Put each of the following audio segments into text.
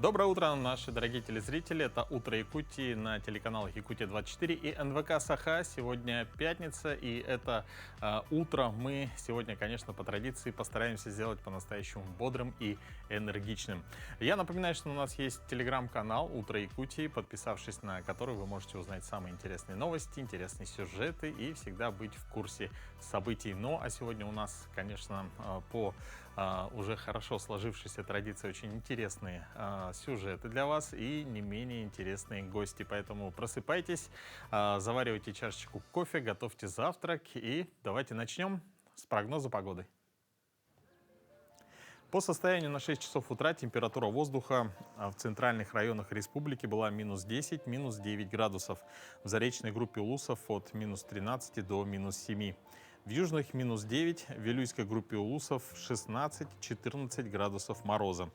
Доброе утро, наши дорогие телезрители. Это «Утро Якутии» на телеканалах «Якутия-24» и НВК «Саха». Сегодня пятница, и это утро мы сегодня, конечно, по традиции постараемся сделать по-настоящему бодрым и энергичным. Я напоминаю, что у нас есть телеграм-канал «Утро Якутии», подписавшись на который вы можете узнать самые интересные новости, интересные сюжеты и всегда быть в курсе событий. Ну, а сегодня у нас, конечно, по уже хорошо сложившейся традиции очень интересные сюжеты для вас и не менее интересные гости. Поэтому просыпайтесь, заваривайте чашечку кофе, готовьте завтрак и давайте начнем с прогноза погоды. По состоянию на 6 часов утра температура воздуха в центральных районах республики была минус 10, минус 9 градусов. В заречной группе Улусов от минус 13 до минус 7. В южных минус 9, в Вилюйской группе Улусов 16-14 градусов мороза.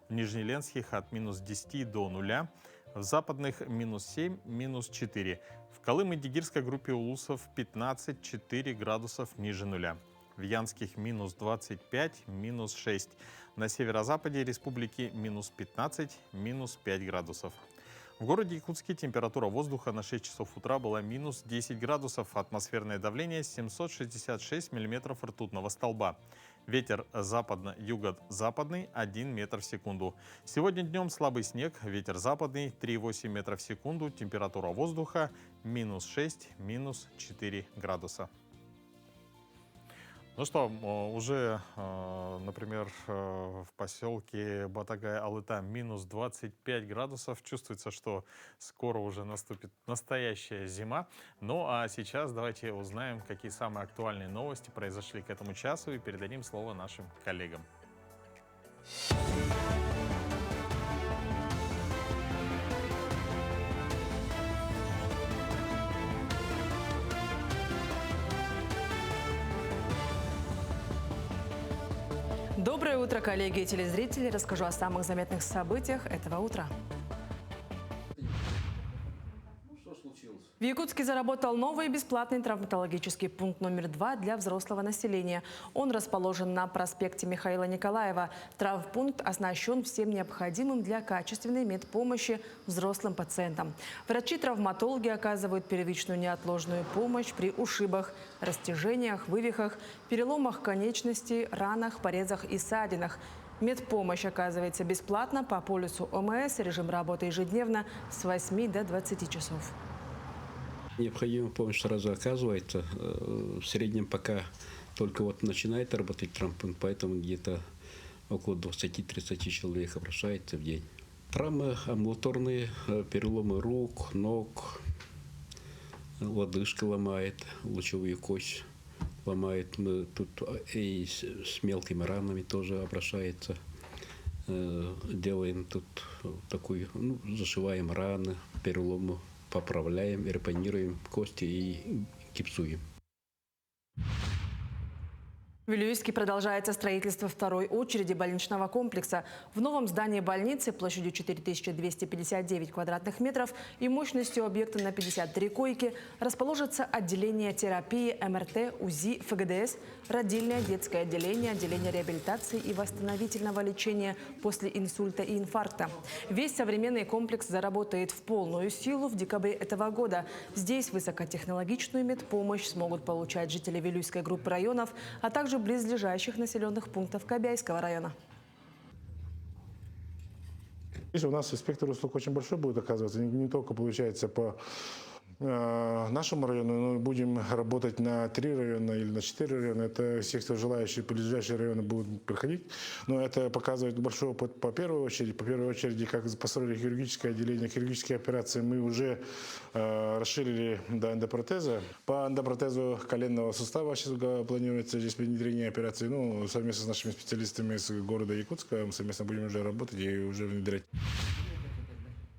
В Нижнеленских от минус 10 до 0, в западных минус 7, минус 4. В Колым-Идигирской группе Улусов 15-4 градусов ниже нуля. В Янских минус 25, минус 6. На северо-западе республики минус 15, минус 5 градусов. В городе Якутске температура воздуха на 6 часов утра была минус 10 градусов, атмосферное давление 766 миллиметров ртутного столба. Ветер западно-юго-западный 1 метр в секунду. Сегодня днем слабый снег, ветер западный 3,8 метра в секунду, температура воздуха минус 6, минус 4 градуса. Ну что, уже, например, в поселке Батагай-Алыта минус 25 градусов. Чувствуется, что скоро уже наступит настоящая зима. Ну а сейчас давайте узнаем, какие самые актуальные новости произошли к этому часу и передадим слово нашим коллегам. Доброе утро, коллеги и телезрители. Расскажу о самых заметных событиях этого утра. В Якутске заработал новый бесплатный травматологический пункт номер 2 для взрослого населения. Он расположен на проспекте Михаила Николаева. Травмпункт оснащен всем необходимым для качественной медпомощи взрослым пациентам. Врачи-травматологи оказывают первичную неотложную помощь при ушибах, растяжениях, вывихах, переломах конечностей, ранах, порезах и ссадинах. Медпомощь оказывается бесплатно по полису ОМС. Режим работы ежедневно с 8 до 20 часов. Необходимая помощь сразу оказывается. В среднем пока только вот начинает работать травмпункт, поэтому где-то около 20-30 человек обращается в день. Травмы амбулаторные, переломы рук, ног, лодыжка ломает, лучевую кость ломает. Мы тут и с мелкими ранами тоже обращается. Делаем тут такую, зашиваем раны, переломы. Поправляем, репанируем кости и гипсуем. В Вилюйске продолжается строительство второй очереди больничного комплекса. В новом здании больницы площадью 4259 квадратных метров и мощностью объекта на 53 койки расположится отделение терапии, МРТ, УЗИ, ФГДС, родильное детское отделение, отделение реабилитации и восстановительного лечения после инсульта и инфаркта. Весь современный комплекс заработает в полную силу в декабре этого года. Здесь высокотехнологичную медпомощь смогут получать жители Вилюйской группы районов, а также близлежащих населенных пунктов Кобяйского района. Видишь, у нас спектр услуг очень большой будет оказываться, не только получается по нашему району, но будем работать на 3 района или на 4 района. Это все, кто желающие, ближайшие районы будут приходить. Но это показывает большой опыт по первой очереди. По первой очереди, как построили хирургическое отделение, хирургические операции мы уже расширили до эндопротеза. По эндопротезу коленного сустава сейчас планируется здесь внедрение операции. Совместно с нашими специалистами из города Якутска мы совместно будем уже работать и уже внедрять.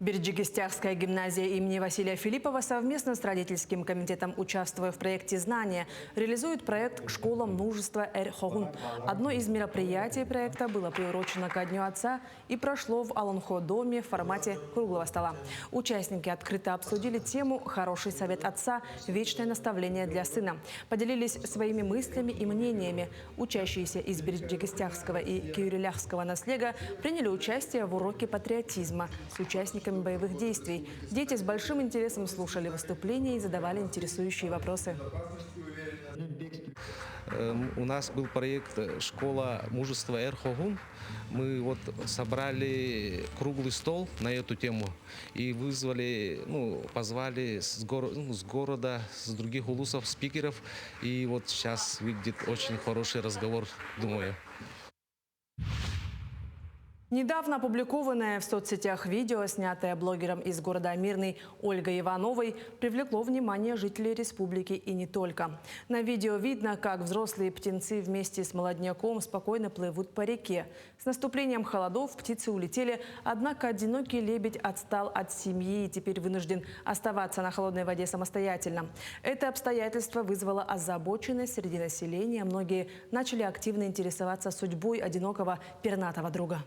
Берджилгестяхская гимназия имени Василия Филиппова совместно с родительским комитетом, участвуя в проекте «Знания», реализует проект «Школа мужества Эр-Хогун». Одно из мероприятий проекта было приурочено ко Дню отца и прошло в Алонхо-доме в формате круглого стола. Участники открыто обсудили тему «Хороший совет отца. Вечное наставление для сына». Поделились своими мыслями и мнениями. Учащиеся из берджилгестяхского и кюрюляхского наследия приняли участие в уроке патриотизма с участниками боевых действий. Дети с большим интересом слушали выступления и задавали интересующие вопросы. У нас был проект «Школа мужества Эр-Хогун». Мы вот собрали круглый стол на эту тему и вызвали, позвали с города, с других улусов спикеров. И вот сейчас выйдет очень хороший разговор, думаю. Недавно опубликованное в соцсетях видео, снятое блогером из города Мирный Ольгой Ивановой, привлекло внимание жителей республики и не только. На видео видно, как взрослые птенцы вместе с молодняком спокойно плывут по реке. С наступлением холодов птицы улетели, однако одинокий лебедь отстал от семьи и теперь вынужден оставаться на холодной воде самостоятельно. Это обстоятельство вызвало озабоченность среди населения. Многие начали активно интересоваться судьбой одинокого пернатого друга.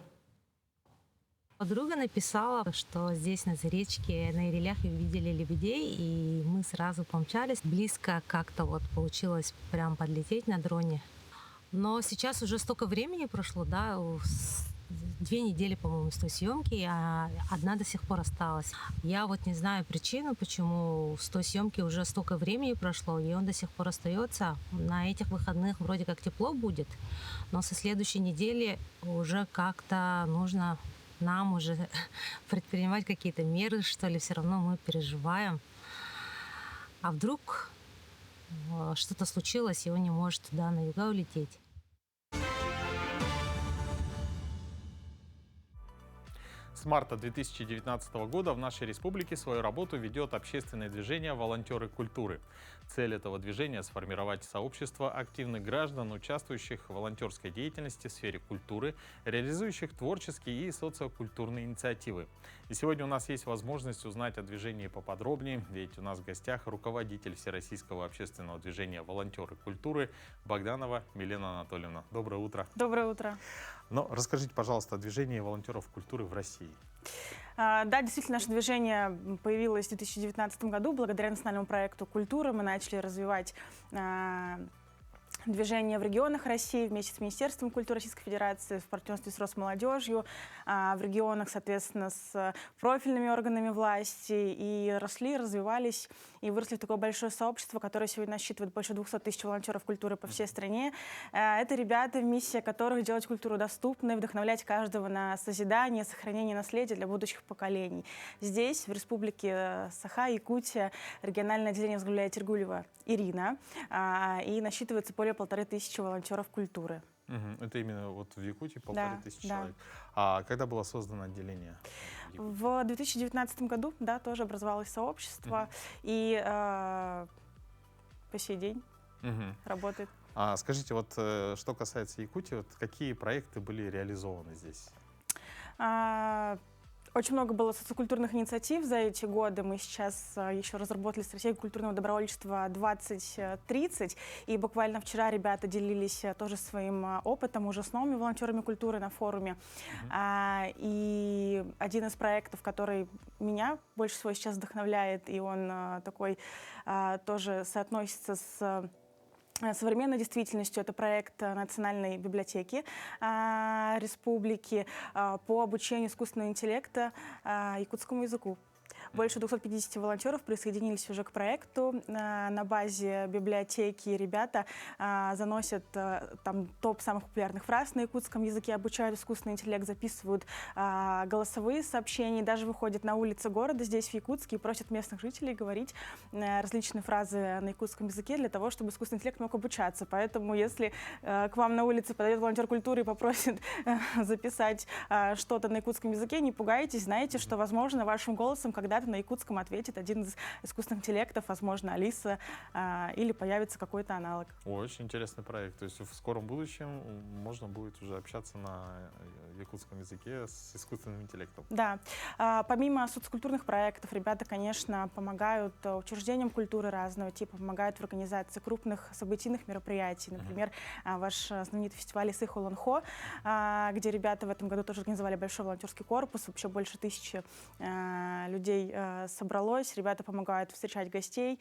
Подруга написала, что здесь на речке на Иреляхе увидели лебедей, и мы сразу помчались. Близко как-то вот получилось прям подлететь на дроне. Но сейчас уже столько времени прошло, да, 2 недели, по-моему, с той съемки, а одна до сих пор осталась. Я вот не знаю причину, почему с той съемки уже столько времени прошло, и он до сих пор остается. На этих выходных вроде как тепло будет, но со следующей недели уже как-то нужно нам уже предпринимать какие-то меры, что ли, все равно мы переживаем. А вдруг что-то случилось, и он не может туда на юга улететь. С марта 2019 года в нашей республике свою работу ведет общественное движение «Волонтеры культуры». Цель этого движения – сформировать сообщество активных граждан, участвующих в волонтерской деятельности в сфере культуры, реализующих творческие и социокультурные инициативы. И сегодня у нас есть возможность узнать о движении поподробнее, ведь у нас в гостях руководитель Всероссийского общественного движения «Волонтеры культуры» Богданова Милена Анатольевна. Доброе утро. Доброе утро. Но расскажите, пожалуйста, о движении волонтеров культуры в России. Да, действительно, наше движение появилось в 2019 году. Благодаря национальному проекту «Культура» мы начали развивать движение в регионах России вместе с Министерством культуры Российской Федерации, в партнерстве с Росмолодежью, в регионах, соответственно, с профильными органами власти. И росли, развивались, и выросли в такое большое сообщество, которое сегодня насчитывает больше 200 тысяч волонтеров культуры по всей стране. Это ребята, миссия которых делать культуру доступной, вдохновлять каждого на созидание, сохранение наследия для будущих поколений. Здесь, в республике Саха, Якутия, региональное отделение возглавляет Тергулева Ирина, и насчитывается более 1500 волонтеров культуры. Это именно вот в Якутии 1500 человек. Да. А когда было создано отделение? В 2019 году, да, тоже образовалось сообщество, и по сей день работает. Скажите, вот что касается Якутии, вот какие проекты были реализованы здесь? Очень много было социокультурных инициатив за эти годы. Мы сейчас еще разработали стратегию культурного добровольчества 2030. И буквально вчера ребята делились тоже своим опытом уже с новыми волонтерами культуры на форуме. И один из проектов, который меня больше всего сейчас вдохновляет, и он такой тоже соотносится с современной действительностью, это проект Национальной библиотеки республики по обучению искусственного интеллекта якутскому языку. Больше 250 волонтеров присоединились уже к проекту. На базе библиотеки ребята заносят там топ самых популярных фраз на якутском языке, обучают искусственный интеллект, записывают голосовые сообщения, даже выходят на улицы города здесь, в Якутске, и просят местных жителей говорить различные фразы на якутском языке для того, чтобы искусственный интеллект мог обучаться. Поэтому, если к вам на улице подойдет волонтер культуры и попросит записать что-то на якутском языке, не пугайтесь, знайте, что, возможно, вашим голосом когда-то например, на якутском ответит один из искусственных интеллектов, возможно, Алиса, или появится какой-то аналог. Очень интересный проект. То есть в скором будущем можно будет уже общаться на якутском языке с искусственным интеллектом. Да. Помимо социокультурных проектов, ребята, конечно, помогают учреждениям культуры разного типа, помогают в организации крупных событийных мероприятий. Например, ваш знаменитый фестиваль Исых Олонхо, где ребята в этом году тоже организовали большой волонтерский корпус. Вообще больше 1000 людей собралось. Ребята помогают встречать гостей,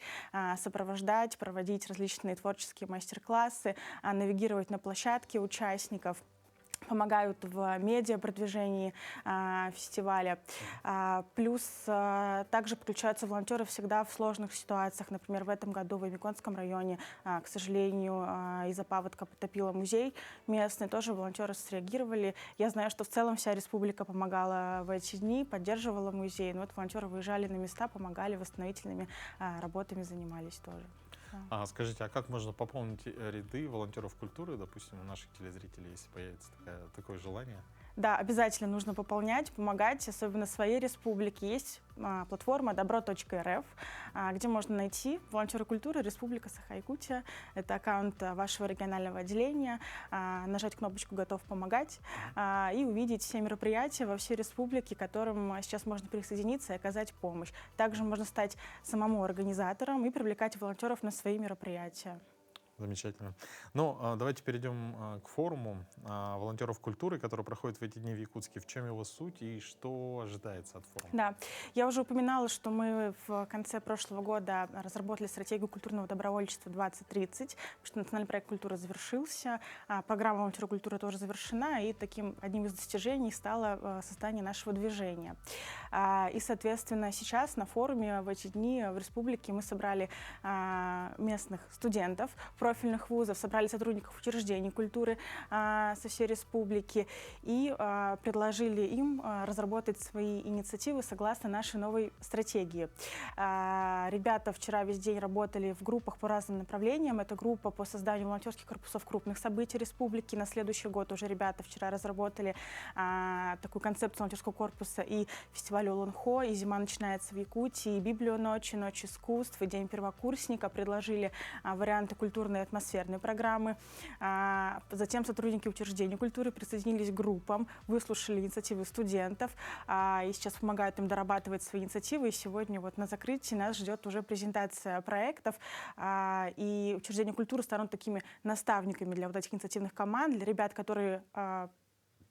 сопровождать, проводить различные творческие мастер-классы, навигировать на площадке участников. Помогают в медиапродвижении фестиваля. Плюс также подключаются волонтеры всегда в сложных ситуациях. Например, в этом году в Эмиконском районе, к сожалению, из-за паводка потопило музей местный. Тоже волонтеры среагировали. Я знаю, что в целом вся республика помогала в эти дни, поддерживала музей. Но вот волонтеры выезжали на места, помогали, восстановительными работами занимались тоже. Скажите, а как можно пополнить ряды волонтеров культуры, допустим, у наших телезрителей, если появится такое желание? Да, обязательно нужно пополнять, помогать, особенно своей республике. Есть платформа добро.рф, где можно найти волонтеры культуры Республика Саха-Якутия. Это аккаунт вашего регионального отделения. Нажать кнопочку «Готов помогать» и увидеть все мероприятия во всей республике, к которым сейчас можно присоединиться и оказать помощь. Также можно стать самому организатором и привлекать волонтеров на свои мероприятия. Замечательно. Ну, давайте перейдем к форуму волонтеров культуры, который проходит в эти дни в Якутске. В чем его суть и что ожидается от форума? Да, я уже упоминала, что мы в конце прошлого года разработали стратегию культурного добровольчества 2030, потому что национальный проект культуры завершился, программа волонтеров культуры тоже завершена, и таким одним из достижений стало создание нашего движения. И, соответственно, сейчас на форуме в эти дни в республике мы собрали местных студентов профильных вузов, собрали сотрудников учреждений культуры со всей республики и предложили им разработать свои инициативы согласно нашей новой стратегии. Ребята вчера весь день работали в группах по разным направлениям. Это группа по созданию волонтерских корпусов крупных событий республики. На следующий год уже ребята вчера разработали такую концепцию волонтерского корпуса и фестиваль Олонхо, и зима начинается в Якутии, и Библию ночи, ночь искусств, и день первокурсника. Предложили варианты культурной и атмосферной программы. Затем сотрудники учреждений культуры присоединились к группам, выслушали инициативы студентов и сейчас помогают им дорабатывать свои инициативы. И сегодня вот на закрытии нас ждет уже презентация проектов. И учреждения культуры станут такими наставниками для вот этих инициативных команд, для ребят, которые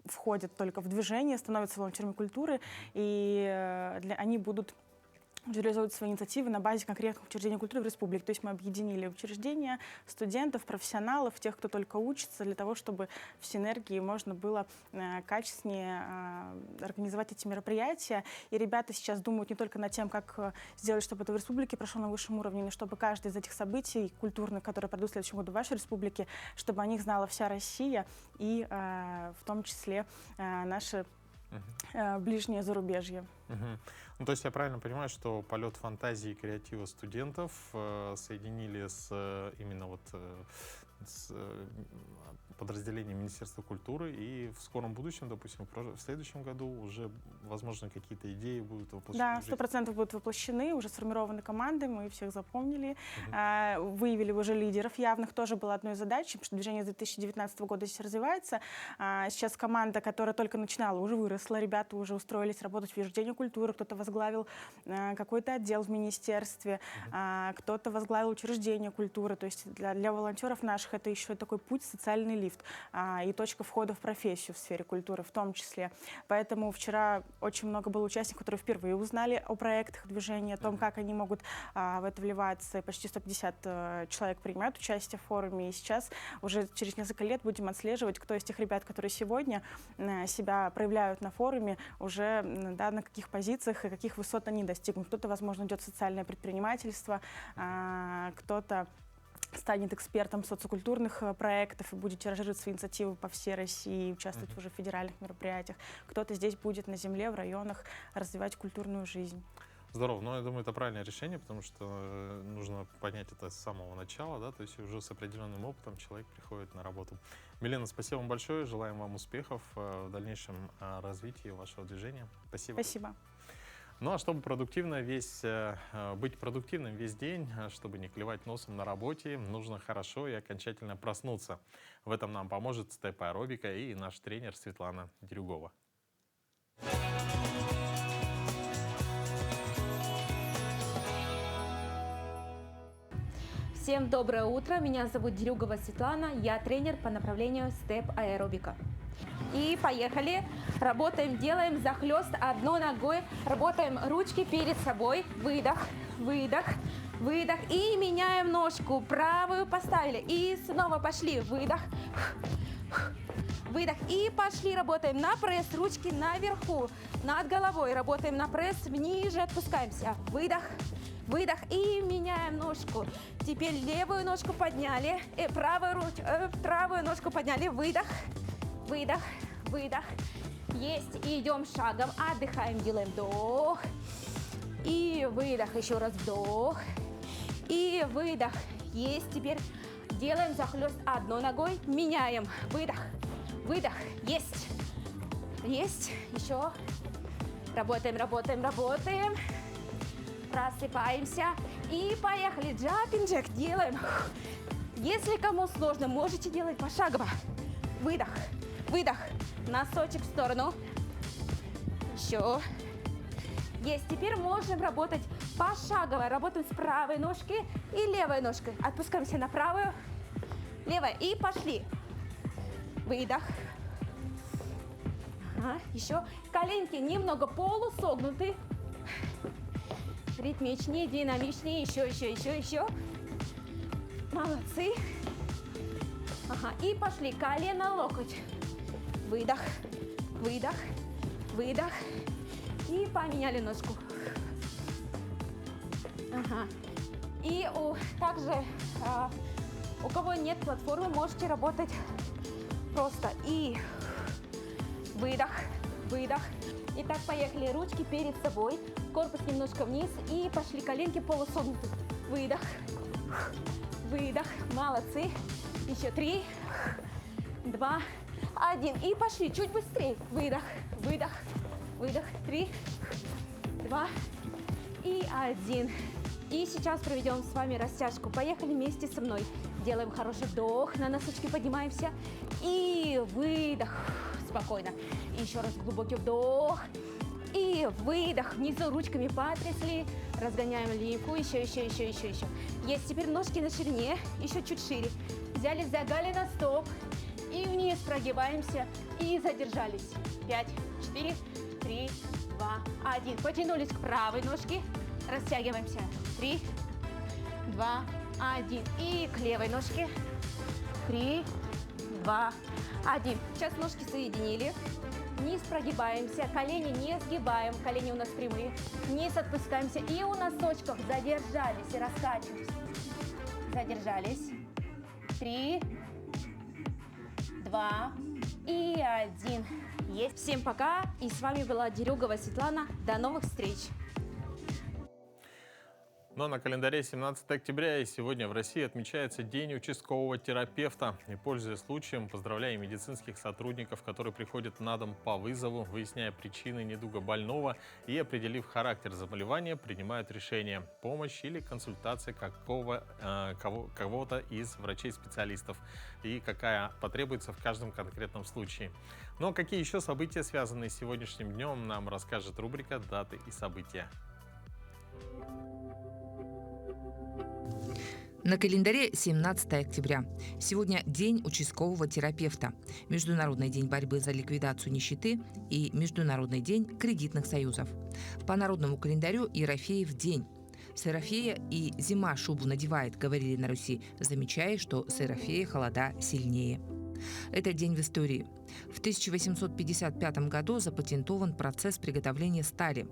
входят только в движение, становятся волонтерами культуры, и они будут реализовывать свои инициативы на базе конкретных учреждений культуры в республике. То есть мы объединили учреждения, студентов, профессионалов, тех, кто только учится, для того, чтобы в синергии можно было качественнее организовать эти мероприятия. И ребята сейчас думают не только над тем, как сделать, чтобы это в республике прошло на высшем уровне, но чтобы каждое из этих событий культурных, которые пройдут в следующем году в вашей республике, чтобы о них знала вся Россия и в том числе наши ближнее зарубежье. Ну, то есть я правильно понимаю, что полет фантазии и креатива студентов соединили с именно вот с подразделением Министерства культуры, и в скором будущем, допустим, в следующем году уже, возможно, какие-то идеи будут воплощены. Да, 100% будут воплощены, уже сформированы команды, мы всех запомнили, выявили уже лидеров явных, тоже была одной из задач, потому что движение с 2019 года здесь развивается. Сейчас команда, которая только начинала, уже выросла, ребята уже устроились работать в учреждении культуры, кто-то возглавил какой-то отдел в министерстве, кто-то возглавил учреждение культуры, то есть для волонтеров наших это еще такой путь, социальный лифт и точка входа в профессию в сфере культуры в том числе. Поэтому вчера очень много было участников, которые впервые узнали о проектах движения, о том, как они могут в это вливаться. И почти 150 человек принимают участие в форуме. И сейчас уже через несколько лет будем отслеживать, кто из тех ребят, которые сегодня себя проявляют на форуме, уже на каких позициях и каких высот они достигнут. Кто-то, возможно, идет в социальное предпринимательство, кто-то станет экспертом социокультурных проектов и будет тиражировать свои инициативы по всей России, участвовать уже в федеральных мероприятиях. Кто-то здесь будет на земле, в районах развивать культурную жизнь. Здорово, но я думаю, это правильное решение, потому что нужно понять это с самого начала, да, то есть уже с определенным опытом человек приходит на работу. Милена, спасибо вам большое, желаем вам успехов в дальнейшем развитии вашего движения. Спасибо. Спасибо. Ну а чтобы быть продуктивным весь день, чтобы не клевать носом на работе, нужно хорошо и окончательно проснуться. В этом нам поможет степ-аэробика и наш тренер Светлана Дерюгова. Всем доброе утро, меня зовут Дерюгова Светлана, я тренер по направлению степ-аэробика. И поехали, работаем, делаем захлест одной ногой, работаем ручки перед собой, выдох, выдох, выдох и меняем ножку, правую поставили и снова пошли, выдох, выдох и пошли, работаем на пресс, ручки наверху, над головой, работаем на пресс, ниже опускаемся, выдох, выдох и меняем ножку. Теперь левую ножку подняли, правую ножку подняли, выдох, выдох, выдох. Есть, и идем шагом, отдыхаем, делаем вдох и выдох, еще раз вдох и выдох. Есть, теперь делаем захлест одной ногой, меняем, выдох, выдох, есть, есть, еще. Работаем, работаем, работаем. Просыпаемся и поехали. Jumping jack делаем. Если кому сложно, можете делать пошагово. Выдох, выдох, носочек в сторону. Еще. Есть. Теперь можем работать пошагово. Работаем с правой ножки и левой ножкой. Отпускаемся на правую, левая и пошли. Выдох. Ага. Еще. Коленки немного полусогнуты. Ритмичнее, динамичнее, еще. Молодцы. Ага, и пошли, колено, локоть. Выдох, выдох, выдох. И поменяли ножку. Ага. И также, у кого нет платформы, можете работать просто. И выдох, выдох. Итак, поехали, ручки перед собой. Корпус немножко вниз и пошли, коленки полусогнуты. Выдох, выдох, молодцы. Еще 3, 2, 1. И пошли, чуть быстрее. Выдох, выдох, выдох. 3, 2 и 1. И сейчас проведем с вами растяжку. Поехали вместе со мной. Делаем хороший вдох, на носочки поднимаемся. И выдох, спокойно. Еще раз глубокий вдох. И выдох, внизу ручками потрясли, разгоняем лимфу, еще. Есть, теперь ножки на ширине, еще чуть шире. Взяли за голено, стоп, и вниз прогибаемся, и задержались. 5, 4, 3, 2, 1. Потянулись к правой ножке, растягиваемся. 3, 2, 1. И к левой ножке. 3, 2, 1. Сейчас ножки соединили. Вниз прогибаемся, колени не сгибаем, колени у нас прямые. Вниз отпускаемся и у носочков задержались и раскачиваемся. Задержались. 3, 2 и 1. Есть. Всем пока. И с вами была Дерюгова Светлана. До новых встреч. Но на календаре 17 октября, и сегодня в России отмечается День участкового терапевта. И, пользуясь случаем, поздравляем медицинских сотрудников, которые приходят на дом по вызову, выясняя причины недуга больного и, определив характер заболевания, принимают решение, помощь или консультация кого-то из врачей-специалистов и какая потребуется в каждом конкретном случае. Но какие еще события, связанные с сегодняшним днем, нам расскажет рубрика «Даты и события». На календаре 17 октября. Сегодня День участкового терапевта, Международный день борьбы за ликвидацию нищеты и Международный день кредитных союзов. По народному календарю Ерофеев день. С Ерофея и зима шубу надевает, говорили на Руси, замечая, что с Ерофея холода сильнее. Это день в истории. В 1855 году запатентован процесс приготовления стали.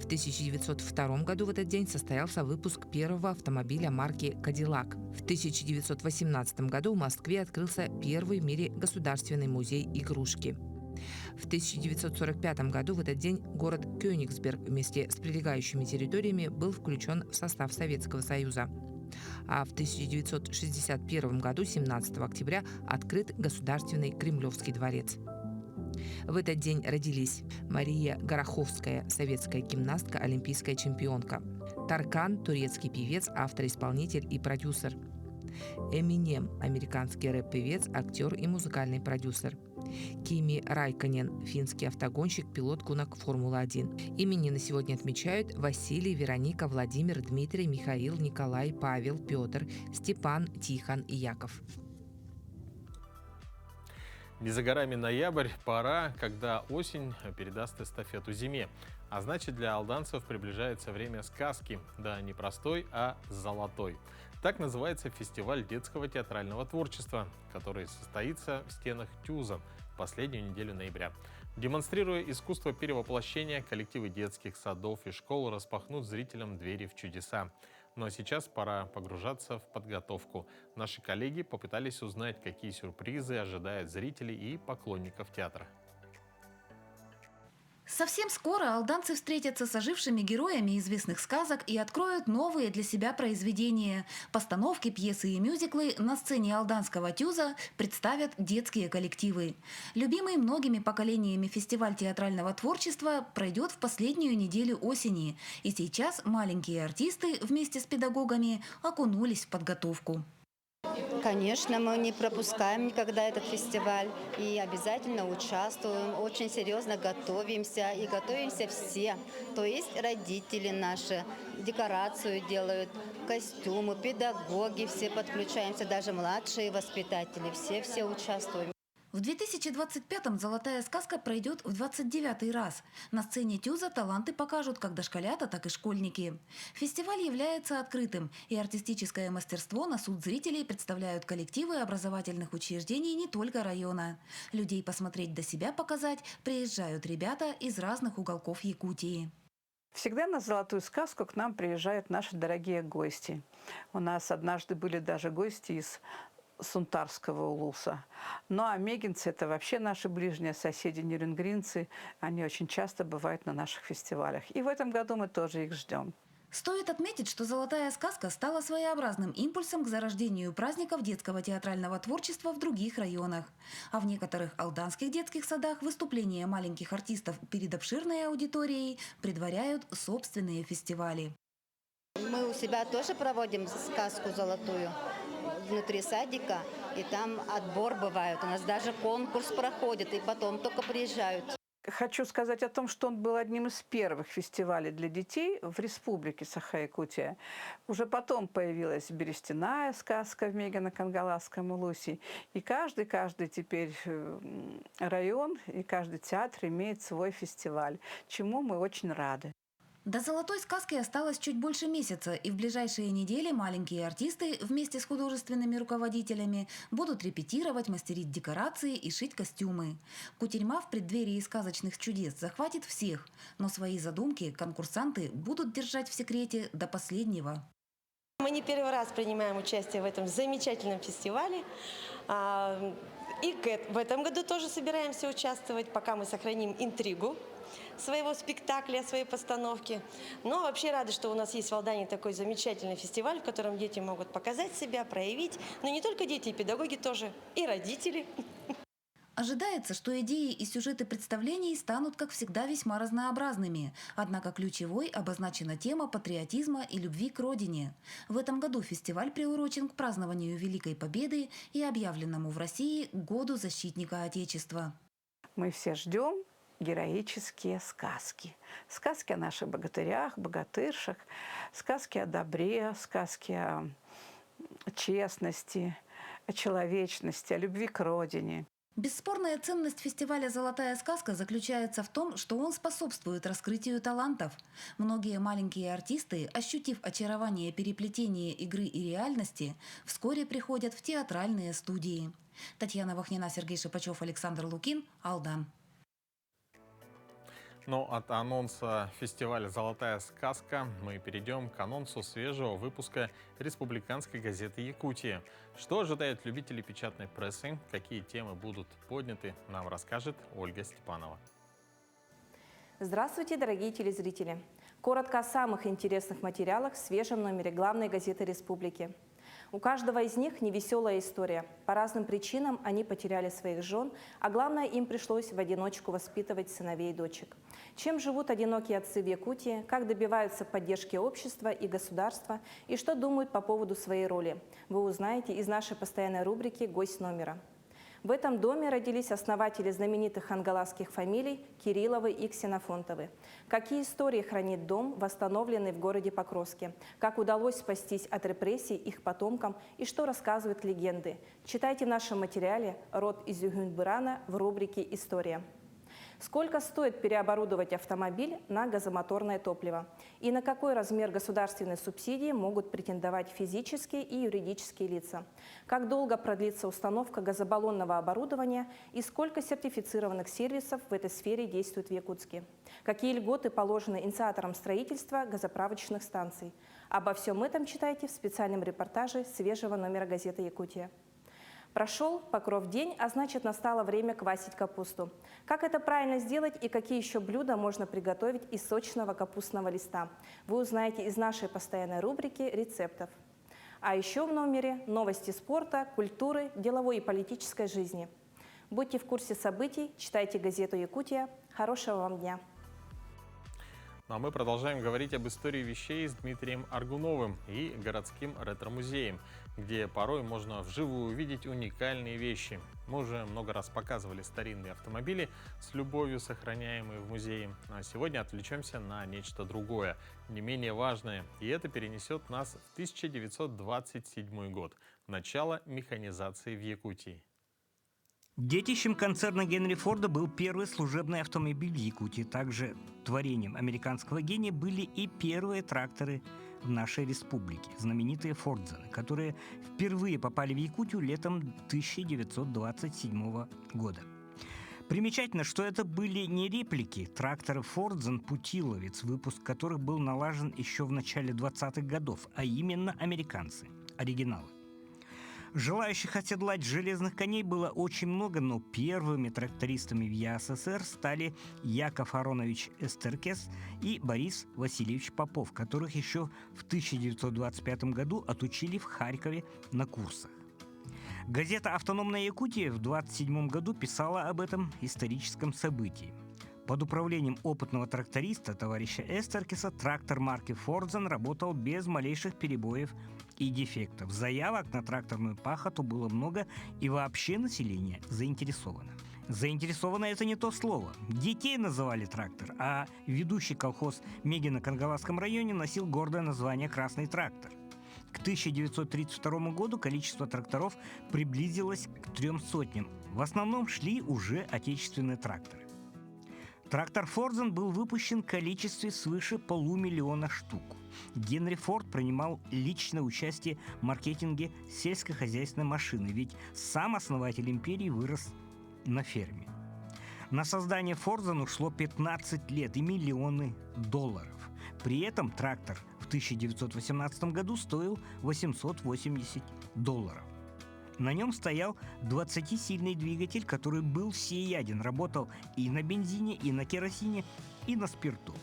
В 1902 году в этот день состоялся выпуск первого автомобиля марки «Кадиллак». В 1918 году в Москве открылся первый в мире государственный музей игрушки. В 1945 году в этот день город Кёнигсберг вместе с прилегающими территориями был включен в состав Советского Союза. А в 1961 году, 17 октября, открыт Государственный Кремлевский дворец. В этот день родились Мария Гороховская, советская гимнастка, олимпийская чемпионка. Таркан, турецкий певец, автор-исполнитель и продюсер. Эминем, американский рэп-певец, актер и музыкальный продюсер. Кими Райконен, финский автогонщик, пилот гонок Формулы-1. Именины сегодня отмечают Василий, Вероника, Владимир, Дмитрий, Михаил, Николай, Павел, Петр, Степан, Тихон и Яков. Не за горами ноябрь, пора, когда осень передаст эстафету зиме. А значит, для алданцев приближается время сказки. Да, не простой, а золотой. Так называется фестиваль детского театрального творчества, который состоится в стенах ТЮЗа в последнюю неделю ноября. Демонстрируя искусство перевоплощения, коллективы детских садов и школ распахнут зрителям двери в чудеса. Ну а сейчас пора погружаться в подготовку. Наши коллеги попытались узнать, какие сюрпризы ожидают зрителей и поклонников театра. Совсем скоро алданцы встретятся с ожившими героями известных сказок и откроют новые для себя произведения. Постановки, пьесы и мюзиклы на сцене алданского ТЮЗа представят детские коллективы. Любимый многими поколениями фестиваль театрального творчества пройдет в последнюю неделю осени. И сейчас маленькие артисты вместе с педагогами окунулись в подготовку. Конечно, мы не пропускаем никогда этот фестиваль и обязательно участвуем, очень серьезно готовимся и готовимся все. То есть родители наши декорацию делают, костюмы, педагоги, все подключаемся, даже младшие воспитатели, все участвуем. В 2025-м «Золотая сказка» пройдет в 29-й раз. На сцене ТЮЗа таланты покажут как дошколята, так и школьники. Фестиваль является открытым, и артистическое мастерство на суд зрителей представляют коллективы образовательных учреждений не только района. Людей посмотреть, до себя показать приезжают ребята из разных уголков Якутии. Всегда на «Золотую сказку» к нам приезжают наши дорогие гости. У нас однажды были даже гости из Сунтарского улуса. Ну а мегинцы – это вообще наши ближние соседи, нерюнгринцы. Они очень часто бывают на наших фестивалях. И в этом году мы тоже их ждем. Стоит отметить, что «Золотая сказка» стала своеобразным импульсом к зарождению праздников детского театрального творчества в других районах. А в некоторых алданских детских садах выступления маленьких артистов перед обширной аудиторией предваряют собственные фестивали. Мы у себя тоже проводим сказку «Золотую» внутри садика, и там отбор бывает. У нас даже конкурс проходит, и потом только приезжают. Хочу сказать о том, что он был одним из первых фестивалей для детей в республике Саха-Якутия. Уже потом появилась берестяная сказка в Мегино-Кангаласском улусе. И каждый теперь район и каждый театр имеет свой фестиваль, чему мы очень рады. До «Золотой сказки» осталось чуть больше месяца, и в ближайшие недели маленькие артисты вместе с художественными руководителями будут репетировать, мастерить декорации и шить костюмы. Кутерьма в преддверии сказочных чудес захватит всех, но свои задумки конкурсанты будут держать в секрете до последнего. Мы не первый раз принимаем участие в этом замечательном фестивале. И в этом году тоже собираемся участвовать, пока мы сохраним интригу своего спектакля, своей постановки. Но вообще рады, что у нас есть в Алдане такой замечательный фестиваль, в котором дети могут показать себя, проявить. Но не только дети, и педагоги тоже, и родители. Ожидается, что идеи и сюжеты представлений станут, как всегда, весьма разнообразными. Однако ключевой обозначена тема патриотизма и любви к родине. В этом году фестиваль приурочен к празднованию Великой Победы и объявленному в России Году защитника Отечества. Мы все ждем героические сказки. Сказки о наших богатырях, богатыршах, сказки о добре, сказки о честности, о человечности, о любви к родине. Бесспорная ценность фестиваля «Золотая сказка» заключается в том, что он способствует раскрытию талантов. Многие маленькие артисты, ощутив очарование переплетения игры и реальности, вскоре приходят в театральные студии. Татьяна Вахнина, Сергей Шипачев, Александр Лукин, Алдан. Но от анонса фестиваля «Золотая сказка» мы перейдем к анонсу свежего выпуска республиканской газеты «Якутия». Что ожидает любителей печатной прессы, какие темы будут подняты, нам расскажет Ольга Степанова. Здравствуйте, дорогие телезрители! Коротко о самых интересных материалах в свежем номере главной газеты республики. У каждого из них невеселая история. По разным причинам они потеряли своих жен, а главное, им пришлось в одиночку воспитывать сыновей и дочек. Чем живут одинокие отцы в Якутии, как добиваются поддержки общества и государства, и что думают по поводу своей роли, вы узнаете из нашей постоянной рубрики «Гость номера». В этом доме родились основатели знаменитых ангаласских фамилий Кирилловы и Ксенофонтовы. Какие истории хранит дом, восстановленный в городе Покровске? Как удалось спастись от репрессий их потомкам и что рассказывают легенды? Читайте в нашем материале «Род Изюгюн-Бырана» в рубрике «История». Сколько стоит переоборудовать автомобиль на газомоторное топливо? И на какой размер государственной субсидии могут претендовать физические и юридические лица? Как долго продлится установка газобаллонного оборудования и сколько сертифицированных сервисов в этой сфере действует в Якутске? Какие льготы положены инициаторам строительства газоправочных станций? Обо всем этом читайте в специальном репортаже свежего номера газеты «Якутия». Прошел Покров день, а значит, настало время квасить капусту. Как это правильно сделать и какие еще блюда можно приготовить из сочного капустного листа, вы узнаете из нашей постоянной рубрики рецептов. А еще в номере новости спорта, культуры, деловой и политической жизни. Будьте в курсе событий, читайте газету «Якутия». Хорошего вам дня! Ну а мы продолжаем говорить об истории вещей с Дмитрием Аргуновым и городским ретро-музеем, где порой можно вживую увидеть уникальные вещи. Мы уже много раз показывали старинные автомобили, с любовью сохраняемые в музее. А сегодня отвлечемся на нечто другое, не менее важное. И это перенесет нас в 1927 год, начало механизации в Якутии. Детищем концерна Генри Форда был первый служебный автомобиль в Якутии. Также творением американского гения были и первые тракторы в нашей республике, знаменитые Фордзены, которые впервые попали в Якутию летом 1927 года. Примечательно, что это были не реплики тракторов Фордзен Путиловец, выпуск которых был налажен еще в начале 20-х годов, а именно американцы, оригиналы. Желающих оседлать железных коней было очень много, но первыми трактористами в ЯССР стали Яков Аронович Эстеркес и Борис Васильевич Попов, которых еще в 1925 году отучили в Харькове на курсах. Газета «Автономная Якутия» в 1927 году писала об этом историческом событии. Под управлением опытного тракториста товарища Эстеркеса трактор марки «Фордзен» работал без малейших перебоев и дефектов. Заявок на тракторную пахоту было много, и вообще население заинтересовано. Заинтересовано — это не то слово. Детей называли трактор, а ведущий колхоз Меги на Кангаласском районе носил гордое название «Красный трактор». К 1932 году количество тракторов приблизилось к 300. В основном шли уже отечественные тракторы. Трактор «Фордзен» был выпущен в количестве свыше 500 000 штук. Генри Форд принимал личное участие в маркетинге сельскохозяйственной машины, ведь сам основатель империи вырос на ферме. На создание «Фордзен» ушло 15 лет и миллионы долларов. При этом трактор в 1918 году стоил $880. На нем стоял 20-сильный двигатель, который был всеяден, работал и на бензине, и на керосине, и на спирту.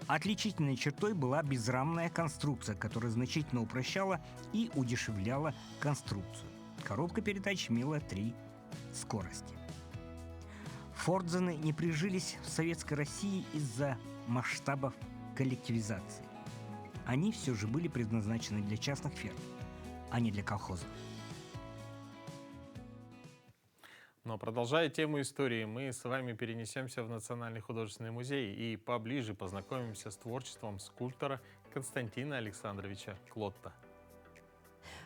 Отличительной чертой была безрамная конструкция, которая значительно упрощала и удешевляла конструкцию. Коробка передач имела 3 скорости. Фордзены не прижились в Советской России из-за масштабов коллективизации. Они все же были предназначены для частных ферм, а не для колхозов. Но продолжая тему истории, мы с вами перенесемся в Национальный художественный музей и поближе познакомимся с творчеством скульптора Константина Александровича Клотта.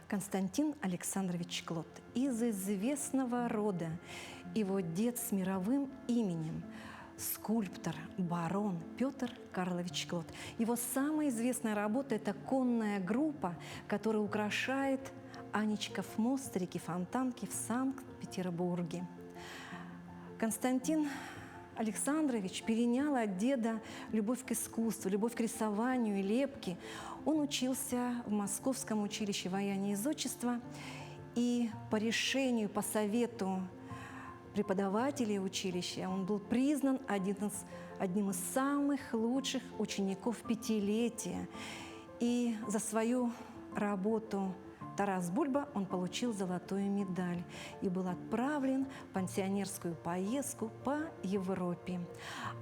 Константин Александрович Клотт из известного рода. Его дед с мировым именем – скульптор, барон Петр Карлович Клотт. Его самая известная работа – это конная группа, которая украшает Анечков мост реки Фонтанки в Санкт-Петербурге. Константин Александрович перенял от деда любовь к искусству, любовь к рисованию и лепке. Он учился в Московском училище вояния и зодчества, и по решению, по совету преподавателей училища он был признан одним из самых лучших учеников пятилетия. И за свою работу Тарас Бульба, он получил золотую медаль и был отправлен в пансионерскую поездку по Европе.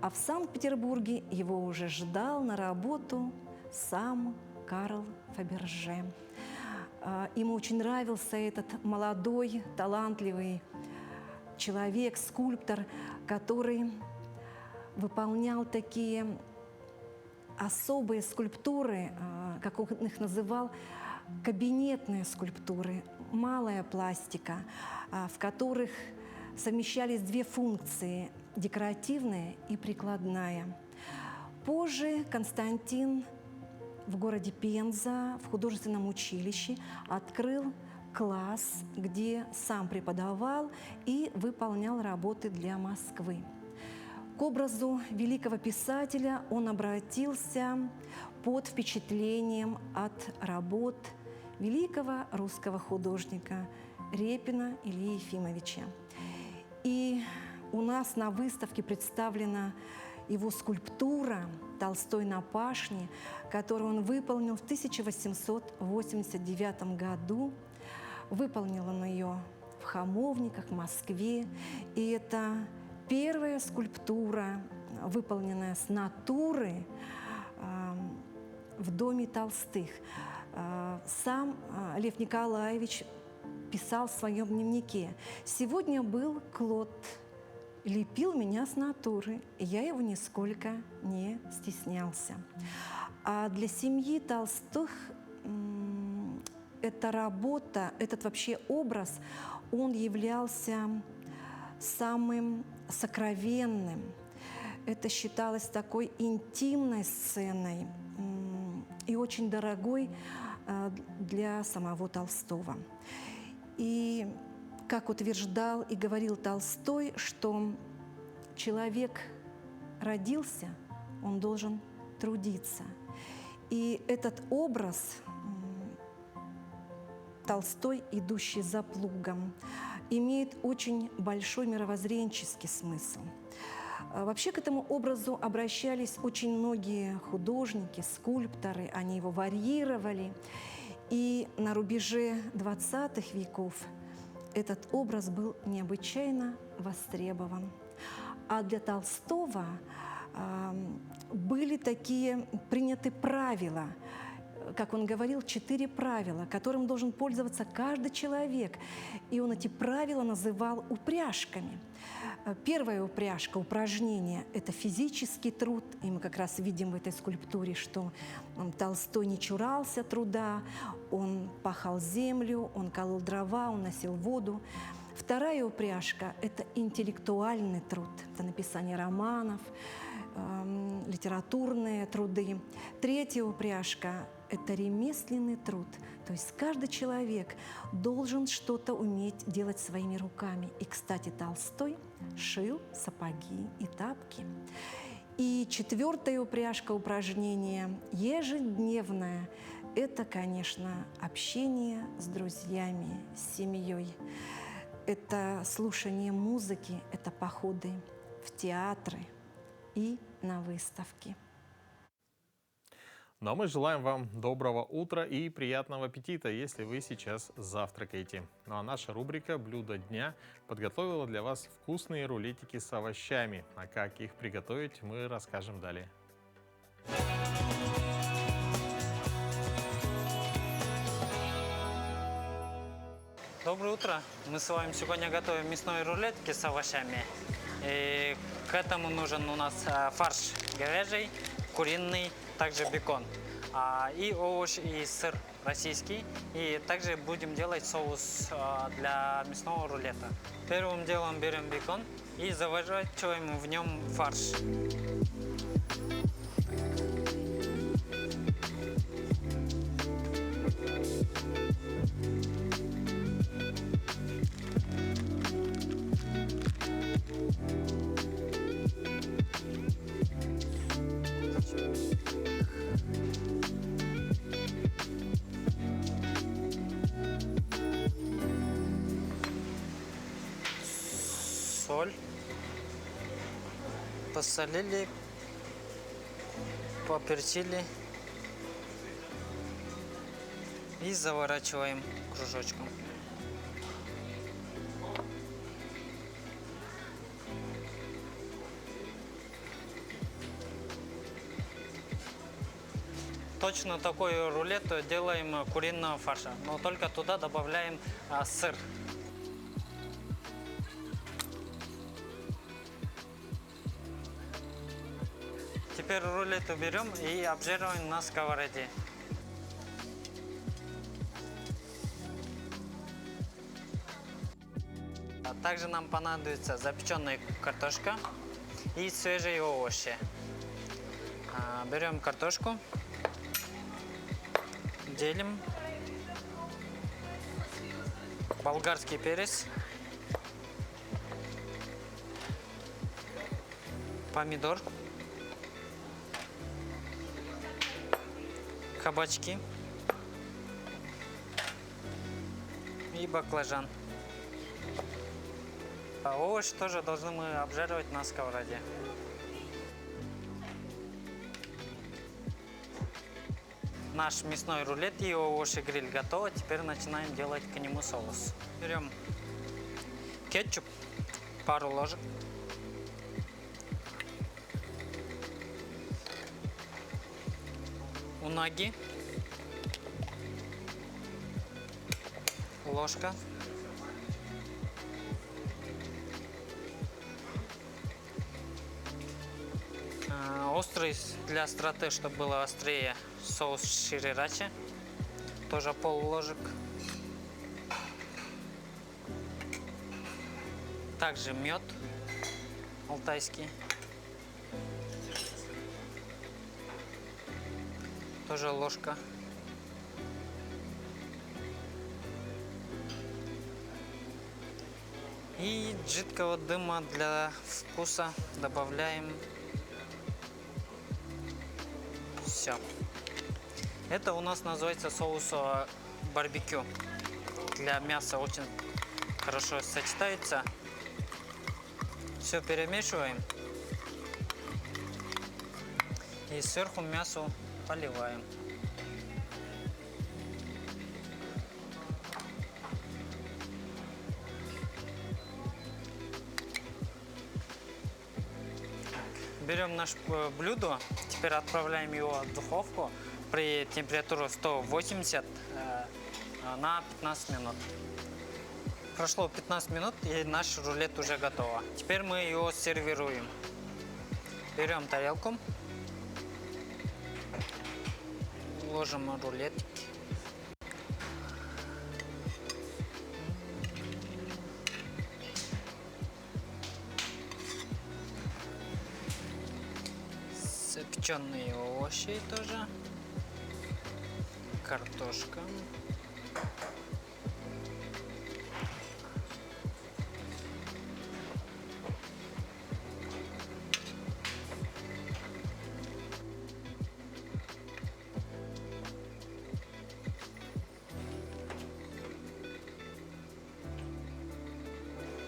А в Санкт-Петербурге его уже ждал на работу сам Карл Фаберже. Ему очень нравился этот молодой, талантливый человек, скульптор, который выполнял такие особые скульптуры, как он их называл, кабинетные скульптуры, малая пластика, в которых совмещались две функции – декоративная и прикладная. Позже Константин в городе Пенза в художественном училище открыл класс, где сам преподавал и выполнял работы для Москвы. К образу великого писателя он обратился под впечатлением от работ великого русского художника Репина Ильи Ефимовича. И у нас на выставке представлена его скульптура «Толстой на пашне», которую он выполнил в 1889 году. Выполнил он ее в Хамовниках, в Москве. И это первая скульптура, выполненная с натуры в доме Толстых. Сам Лев Николаевич писал в своем дневнике: «Сегодня был Клод, лепил меня с натуры, и я его нисколько не стеснялся». А для семьи Толстых эта работа, этот вообще образ, он являлся самым сокровенным. Это считалось такой интимной сценой и очень дорогой для самого Толстого. И как утверждал и говорил Толстой, что человек родился, он должен трудиться. И этот образ Толстой, идущий за плугом, имеет очень большой мировоззренческий смысл. Вообще к этому образу обращались очень многие художники, скульпторы, они его варьировали. И на рубеже 20-х веков этот образ был необычайно востребован. А для Толстого были такие приняты правила, как он говорил, 4 правила, которым должен пользоваться каждый человек. И он эти правила называл упряжками. Первая упряжка, упражнение – это физический труд. И мы как раз видим в этой скульптуре, что Толстой не чурался труда, он пахал землю, он колол дрова, он носил воду. Вторая упряжка – это интеллектуальный труд, это написание романов, литературные труды. Третья упряжка – это ремесленный труд. То есть каждый человек должен что-то уметь делать своими руками. И, кстати, Толстой шил сапоги и тапки. И четвертая упряжка, упражнение ежедневное – это, конечно, общение с друзьями, с семьей. Это слушание музыки, это походы в театры и на выставки. Ну а мы желаем вам доброго утра и приятного аппетита, если вы сейчас завтракаете. Ну а наша рубрика «Блюдо дня» подготовила для вас вкусные рулетики с овощами. А как их приготовить, мы расскажем далее. Доброе утро! Мы с вами сегодня готовим мясные рулетики с овощами. И к этому нужен у нас фарш говяжий, куриный, также бекон. И овощ, и сыр российский. И также будем делать соус для мясного рулета. Первым делом берем бекон и заворачиваем в нем фарш. Соль, посолили, поперчили и заворачиваем. кружочком. Точно такой рулет делаем куриного фарша, но только туда добавляем сыр. Теперь рулет берем и обжариваем на сковороде. Также нам понадобится запеченная картошка и свежие овощи. Берем картошку, делим, болгарский перец, помидор, кабачки и баклажан. Овощи тоже должны мы обжаривать на сковороде. Наш мясной рулет и овощи гриль готовы. Теперь начинаем делать к нему соус. Берем кетчуп, пару ложек. Унаги, ложка. Острый для остроты, чтобы было острее, соус шрирачи, тоже пол ложек. Также мед алтайский, тоже ложка. И жидкого дыма для вкуса добавляем. Все. Это у нас называется соус барбекю. Для мяса очень хорошо сочетается. Все перемешиваем. И сверху мясо поливаем. Берем наше блюдо, теперь отправляем его в духовку при температуре 180 на 15 минут. Прошло 15 минут, и наш рулет уже готов. Теперь мы его сервируем. Берем тарелку, ложим рулет. Запеченные овощи тоже, картошка,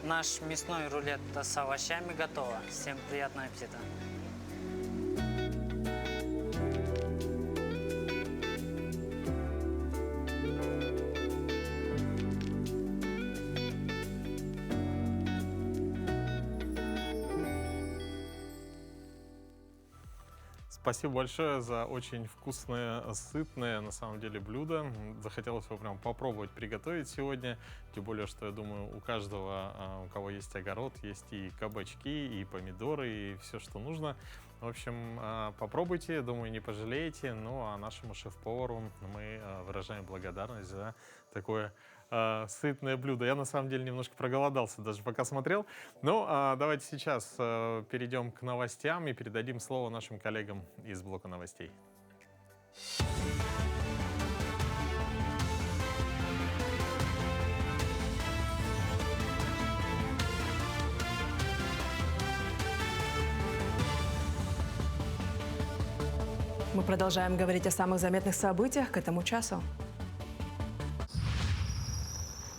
наш мясной рулет с овощами готов. Всем приятного аппетита! Спасибо большое за очень вкусное, сытное, на самом деле, блюдо. Захотелось его прям попробовать приготовить сегодня. Тем более, что, я думаю, у каждого, у кого есть огород, есть и кабачки, и помидоры, и все, что нужно. В общем, попробуйте, думаю, не пожалеете. Ну, а нашему шеф-повару мы выражаем благодарность за такое сытное блюдо. Я, на самом деле, немножко проголодался, даже пока смотрел. Ну, давайте сейчас перейдем к новостям и передадим слово нашим коллегам из блока новостей. Мы продолжаем говорить о самых заметных событиях к этому часу.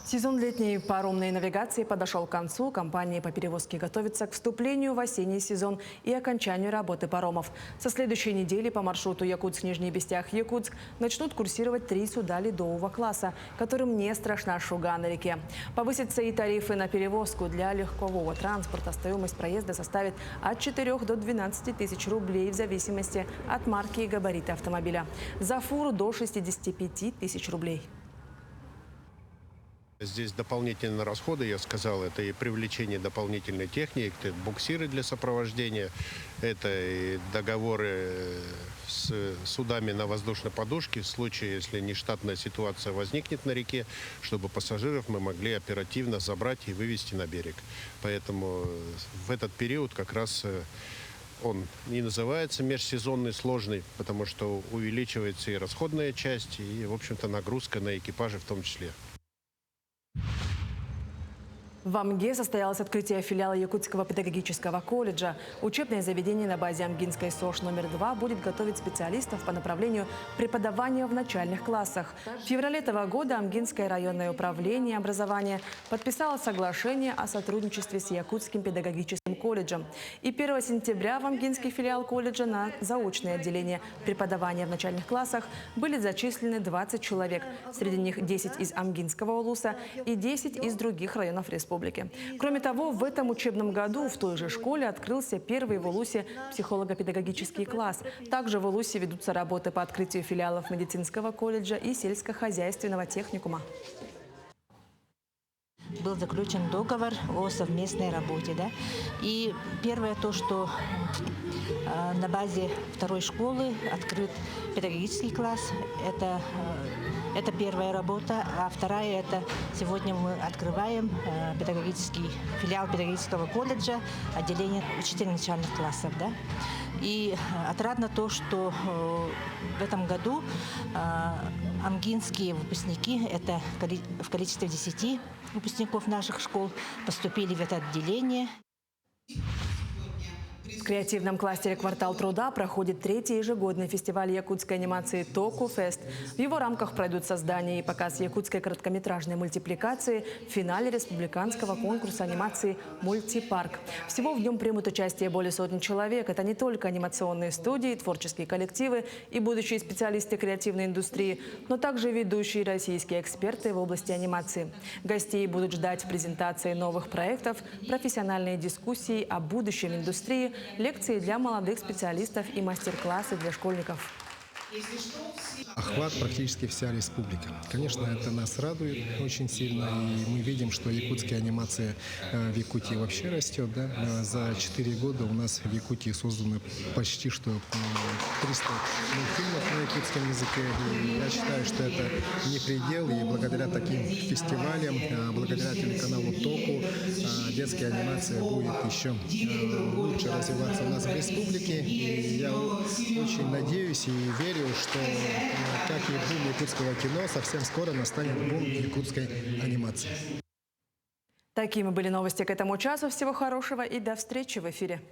Сезон летней паромной навигации подошел к концу. Компании по перевозке готовятся к вступлению в осенний сезон и окончанию работы паромов. Со следующей недели по маршруту Якутск-Нижний Бестях-Якутск начнут курсировать 3 суда ледового класса, которым не страшна шуга на реке. Повысятся и тарифы на перевозку. Для легкового транспорта стоимость проезда составит от 4 до 12 тысяч рублей в зависимости от марки и габарита автомобиля. За фуру до 65 тысяч рублей. Здесь дополнительные расходы, я сказал, это и привлечение дополнительной техники, это буксиры для сопровождения, это и договоры с судами на воздушной подушке в случае, если нештатная ситуация возникнет на реке, чтобы пассажиров мы могли оперативно забрать и вывести на берег. Поэтому в этот период как раз он и называется межсезонный, сложный, потому что увеличивается и расходная часть, и, в общем-то, нагрузка на экипажи в том числе. В Амге состоялось открытие филиала Якутского педагогического колледжа. Учебное заведение на базе Амгинской СОЖ номер 2 будет готовить специалистов по направлению преподавания в начальных классах. В феврале этого года Амгинское районное управление образования подписало соглашение о сотрудничестве с Якутским педагогическим колледжем. И 1 сентября в Амгинский филиал колледжа на заочное отделение преподавания в начальных классах были зачислены 20 человек. Среди них 10 из Амгинского улуса и 10 из других районов республики. Кроме того, в этом учебном году в той же школе открылся первый в Улусе психолого-педагогический класс. Также в Улусе ведутся работы по открытию филиалов медицинского колледжа и сельскохозяйственного техникума. Был заключен договор о совместной работе. Да? И первое то, что на базе второй школы открыт педагогический класс. Это первая работа. А вторая – это сегодня мы открываем педагогический филиал педагогического колледжа, отделение учителей начальных классов. Да? И отрадно то, что в этом году амгинские выпускники, это в количестве 10 выпускников наших школ, поступили в это отделение. В креативном кластере «Квартал труда» проходит 3-й ежегодный фестиваль якутской анимации «Току Фест». В его рамках пройдут создание и показ якутской короткометражной мультипликации в финале республиканского конкурса анимации «Мультипарк». Всего в нем примут участие более сотни человек. Это не только анимационные студии, творческие коллективы и будущие специалисты креативной индустрии, но также ведущие российские эксперты в области анимации. Гостей будут ждать презентации новых проектов, профессиональные дискуссии о будущем индустрии, лекции для молодых специалистов и мастер-классы для школьников. Охват практически вся республика. Конечно, это нас радует очень сильно, и мы видим, что якутская анимация в Якутии вообще растет. Да? За 4 года у нас в Якутии создано почти что 300 мультфильмов на якутском языке. И я считаю, что это не предел, и благодаря таким фестивалям, благодаря телеканалу ТОКу, детская анимация будет еще лучше развиваться у нас в республике. И я очень надеюсь и верю, что как и бум якутского кино, совсем скоро настанет бум якутской анимации. Такими были новости к этому часу. Всего хорошего и до встречи в эфире.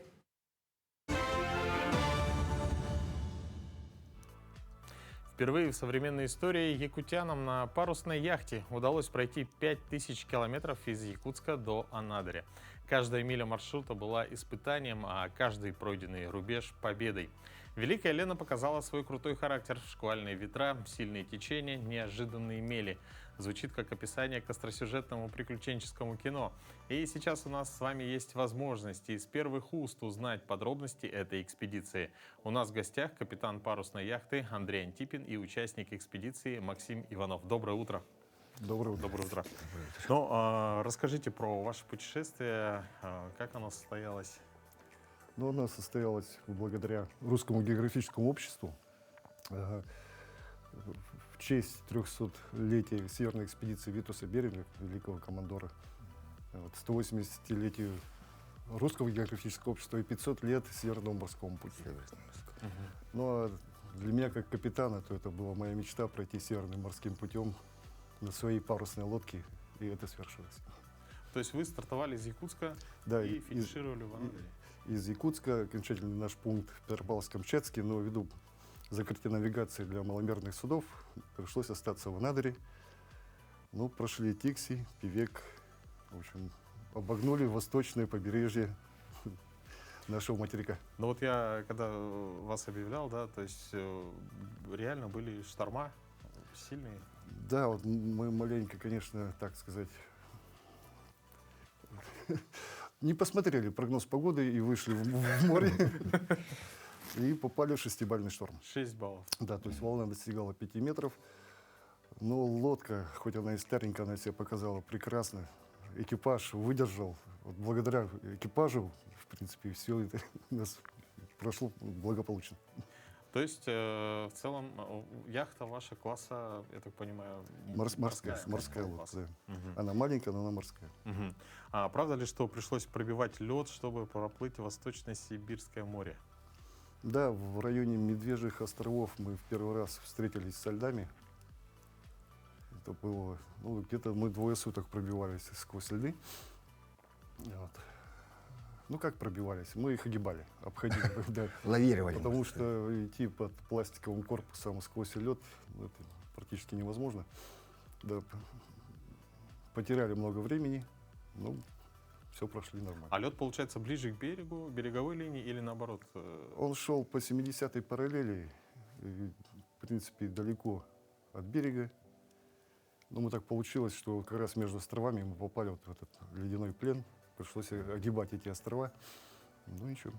Впервые в современной истории якутянам на парусной яхте удалось пройти 5000 километров из Якутска до Анадыря. Каждая миля маршрута была испытанием, а каждый пройденный рубеж – победой. Великая Лена показала свой крутой характер. Шквальные ветра, сильные течения, неожиданные мели. Звучит как описание к остросюжетному приключенческому кино. И сейчас у нас с вами есть возможность из первых уст узнать подробности этой экспедиции. У нас в гостях капитан парусной яхты Андрей Антипин и участник экспедиции Максим Иванов. Доброе утро. Доброе утро. Доброе утро. Ну, расскажите про ваше путешествие, как оно состоялось? Ну, оно состоялось благодаря Русскому географическому обществу в честь 300-летия северной экспедиции Витуса Беринга, великого командора, 180-летию Русского географического общества и 500 лет Северному морскому пути. Ну, а для меня, как капитана, то это была моя мечта пройти Северным морским путем на своей парусной лодке, и это свершилось. То есть вы стартовали из Якутска, да, и финишировали в Анадыре? Из Якутска, окончательный наш пункт Петропавловск-Камчатский, но ввиду закрытия навигации для маломерных судов пришлось остаться в Анадыре. Ну, прошли Тикси, Певек, в общем, обогнули восточное побережье нашего материка. Ну вот я, когда вас объявлял, да, то есть реально были шторма сильные. Да, вот мы маленько, конечно, так сказать, не посмотрели прогноз погоды и вышли в море и попали в 6-бальный шторм. 6 баллов. Да, то есть волна достигала 5 метров. Но лодка, хоть она и старенькая, она себя показала прекрасно. Экипаж выдержал. Вот благодаря экипажу, в принципе, все это у нас прошло благополучно. То есть, в целом, яхта ваша класса, я так понимаю, Морская лодка, да. Она маленькая, но она морская. А правда ли, что пришлось пробивать лед, чтобы проплыть Восточное Сибирское море? Да, в районе Медвежьих островов мы в первый раз встретились со льдами. Это было, ну, где-то мы 2 суток пробивались сквозь льды. Вот. Ну, как пробивались? Мы их огибали, обходили. Да. Лавировали. Потому что идти под пластиковым корпусом сквозь лед, ну, это практически невозможно. Да. Потеряли много времени, но все прошли нормально. А лед, получается, ближе к берегу, береговой линии или наоборот? Он шел по 70-й параллели, и, в принципе, далеко от берега. Но мы так получилось, что как раз между островами мы попали вот в этот ледяной плен. Пришлось огибать эти острова. Ну ничего.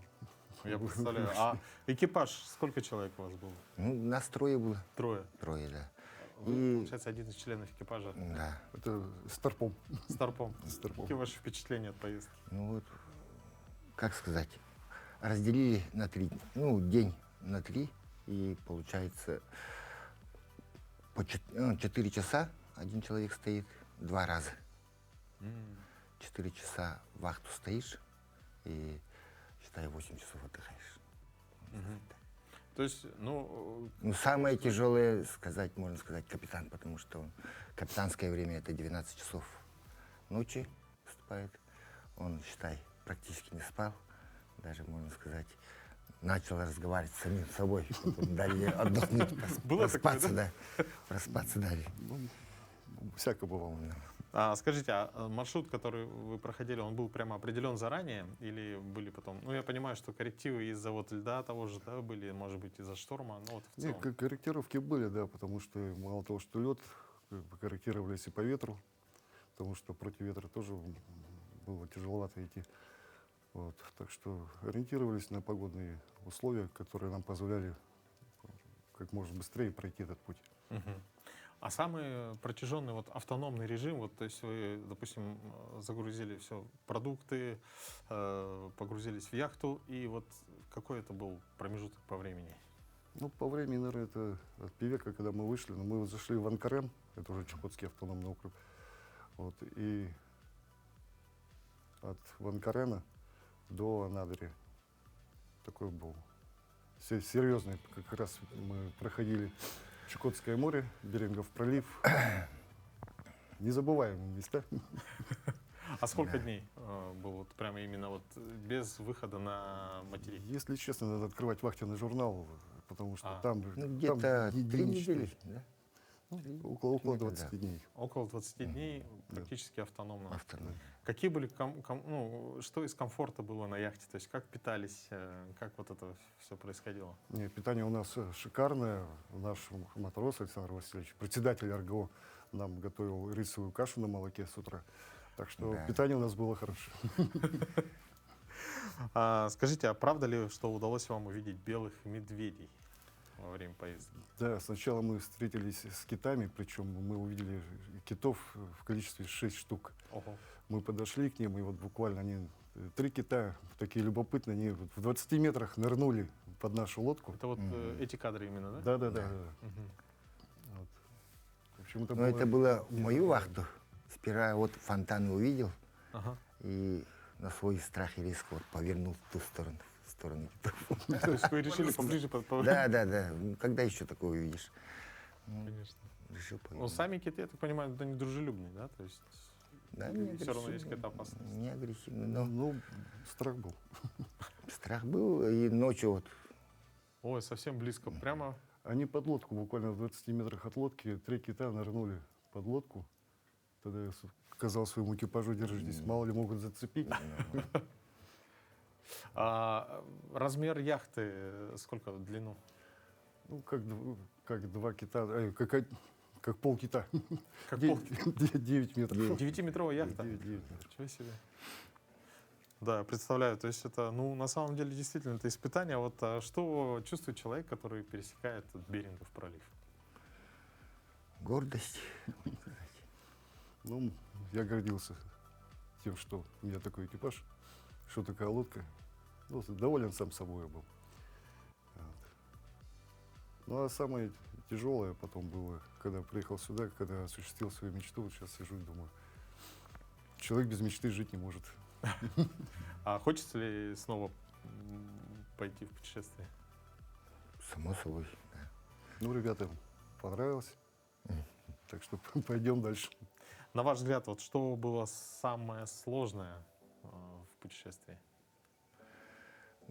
Я представляю. А экипаж, сколько человек у вас было? Ну, нас 3 было. 3? 3, да. Вы, получается, один из членов экипажа? Да. Это Старпом. Старпом. Старпом. Какие ваши впечатления от поездки? Ну вот, как сказать, разделили на 3, ну, день на 3, и получается по 4 часа один человек стоит 2 раза. 4 часа вахту стоишь и, считай, 8 часов отдыхаешь. То есть, ну... Ну, самое тяжелое, можно сказать, капитан, потому что капитанское время это 12 часов ночи выступает. Он, считай, практически не спал. Даже, можно сказать, начал разговаривать с самим собой. Потом дали отдохнуть, проспаться, да. Проспаться дали. Всякое бывало. Скажите, а маршрут, который вы проходили, он был прямо определен заранее или были потом? Ну, я понимаю, что коррективы из-за вот льда того же, да, были, может быть, из-за шторма, но вот в целом. Нет, корректировки были, да, потому что мало того, что лед, корректировались и по ветру, потому что против ветра тоже было тяжеловато идти. Вот, так что ориентировались на погодные условия, которые нам позволяли как можно быстрее пройти этот путь. А самый протяженный вот автономный режим, вот, то есть вы, допустим, загрузили все продукты, погрузились в яхту, и вот какой это был промежуток по времени? Ну, по времени, наверное, это от Певека, когда мы вышли, но мы зашли в Анкарен, это уже Чукотский автономный округ, вот, и от Ванкарена до Анадыря такой был серьезный, как раз мы проходили Чукотское море, Берингов пролив. Незабываемые места. А сколько дней был вот прямо именно вот без выхода на материк? Если честно, надо открывать вахтенный журнал, потому что там... Ну, где-то 3 недели, да? Около 20 дней. Около 20 дней практически автономно. Автономно. Какие были, ну, что из комфорта было на яхте? То есть как питались, как вот это все происходило? Нет, питание у нас шикарное. Наш матрос Александр Васильевич, председатель РГО, нам готовил рисовую кашу на молоке с утра. Так что питание у нас было хорошее. Скажите, а правда ли, что удалось вам увидеть белых медведей во время поездки? Да, сначала мы встретились с китами, причем мы увидели китов в количестве 6 штук. Ого. Мы подошли к ним, и вот буквально они, 3 кита, такие любопытные, они в 20 метрах нырнули под нашу лодку. Это вот эти кадры именно, да? Да. Вот. В общем, это было в мою вахту. Сперва вот фонтан увидел, и на свой страх и риск вот повернул в ту сторону. То есть вы решили поближе Да. Когда еще такое увидишь? Конечно. Решил повернуть. Но сами киты, я так понимаю, они дружелюбные, да? То есть все равно есть какая-то опасность. Не агрессивный, но... Ну, страх был. Страх был, и ночью вот. Ой, совсем близко, прямо... Они под лодку, буквально в 20 метрах от лодки, 3 кита нырнули под лодку. Тогда я сказал своему экипажу: держитесь, мало ли могут зацепить. Размер яхты сколько в длину? Ну, как два кита, как полкита. Как 9 метров. 9-метровая яхта? 9 метров. Ничего себе. Да, представляю. То есть это, ну, на самом деле, действительно, это испытание. Вот что чувствует человек, который пересекает Берингов пролив? Гордость. Ну, я гордился тем, что у меня такой экипаж, что такая лодка. Ну, доволен сам собой я был. Вот. Ну, а самое тяжелое потом было, когда приехал сюда, когда осуществил свою мечту. Вот сейчас сижу и думаю, человек без мечты жить не может. А хочется ли снова пойти в путешествие? Само собой, да. Ну, ребятам понравилось. Так что пойдем дальше. На ваш взгляд, вот что было самое сложное в путешествии?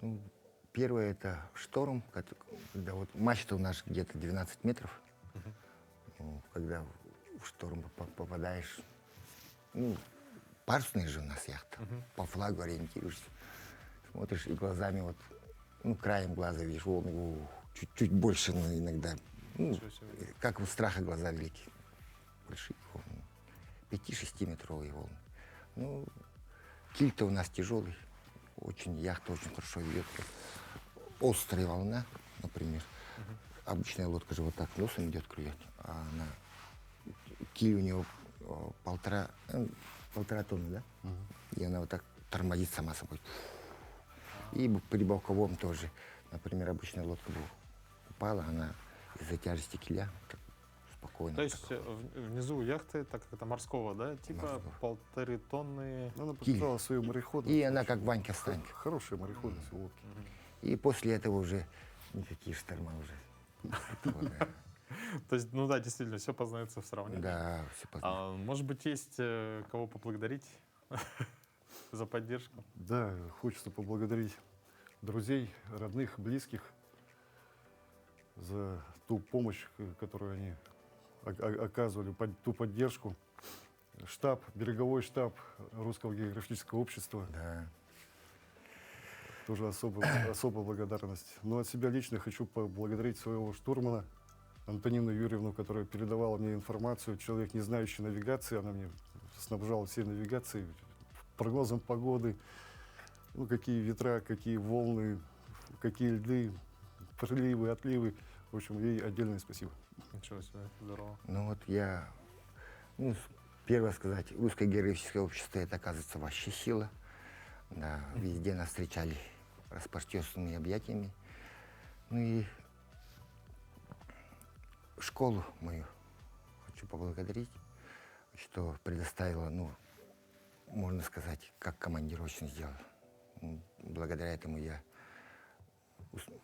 Ну, первое — это шторм, когда вот мачта у нас где-то 12 метров. Ну, когда в шторм попадаешь, ну, парусная же у нас яхта, по флагу ориентируешься, смотришь и глазами вот, ну, краем глаза видишь волны, чуть-чуть больше, но иногда, ну, как у страха глаза великие, большие волны, 5-6-метровые волны. Ну, киль-то у нас тяжелый, очень, яхта очень хорошо ведет. Острая волна, например, обычная лодка же вот так носом идет, клюет, а она, киль у него полтора тонны, да? И она вот так тормозит сама собой. И при боковом тоже, например, обычная лодка бы упала, она из-за тяжести киля так спокойно. То есть внизу яхты, так как это морского, да, типа 1,5 тонны. Она показала свою мореходность. И она как Ванька Станька. Хорошая мореходность у лодки. И после этого уже никакие шторма уже. То есть, ну да, действительно, все познается в сравнении. Да, все познается. Может быть, есть кого поблагодарить за поддержку? Да, хочется поблагодарить друзей, родных, близких за ту помощь, которую они оказывали, ту поддержку. Штаб, береговой штаб Русского географического общества. Да. Тоже особая благодарность. Но от себя лично хочу поблагодарить своего штурмана Антонину Юрьевну, которая передавала мне информацию. Человек, не знающий навигации, она мне снабжала всей навигацией, прогнозом погоды, ну, какие ветра, какие волны, какие льды, приливы, отливы. В общем, ей отдельное спасибо. Ничего себе, здорово. Ну вот я, ну, первое сказать, Русское географическое общество — это, оказывается, вообще сила. Да, везде нас встречали распростертыми объятиями. Ну и школу мою хочу поблагодарить, что предоставила, ну, можно сказать, как командировочный сделал. Благодаря этому я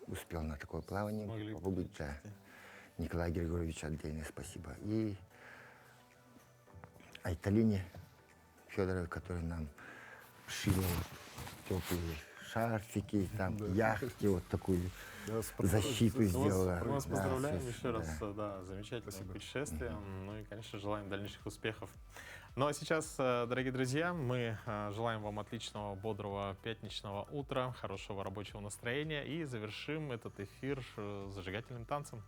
успел на такое плавание побыть. Да. Николаю Григорьевичу отдельное спасибо. И Айталине Федоровой, которая нам шила теплые шарфики, там, яхти, вот такую защиту сделала. Мы вас Да, поздравляем все, еще раз, да, замечательное путешествие. Ну и, конечно, желаем дальнейших успехов. Ну а сейчас, дорогие друзья, мы желаем вам отличного, бодрого пятничного утра, хорошего рабочего настроения и завершим этот эфир зажигательным танцем.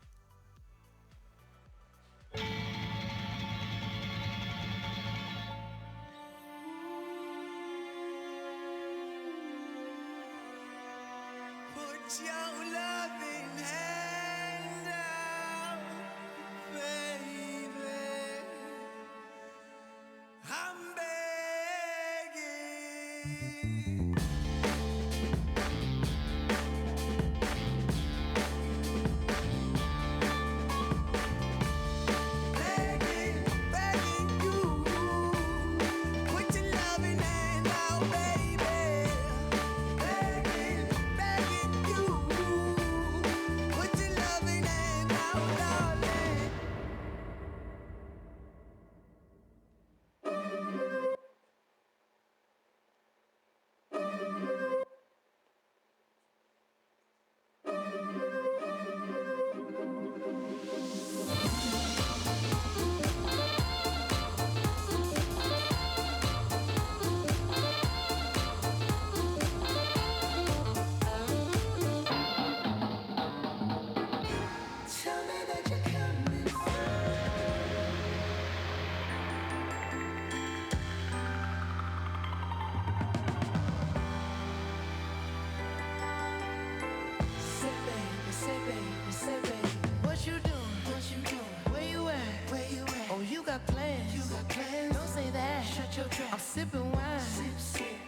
sipping wine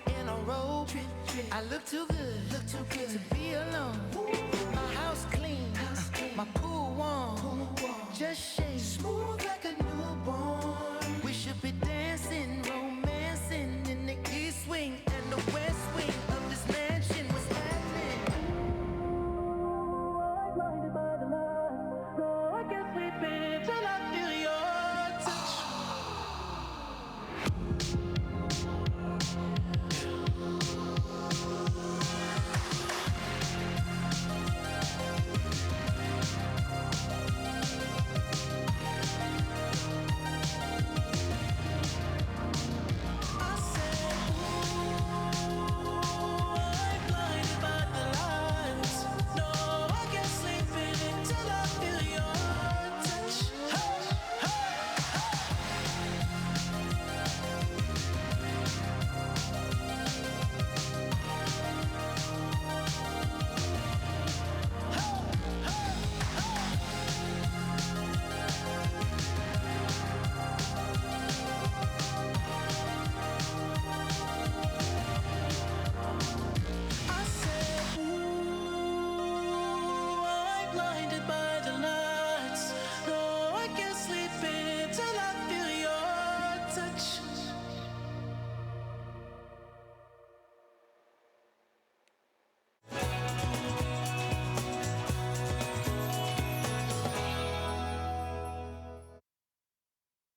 in a robe. I look too good to be alone.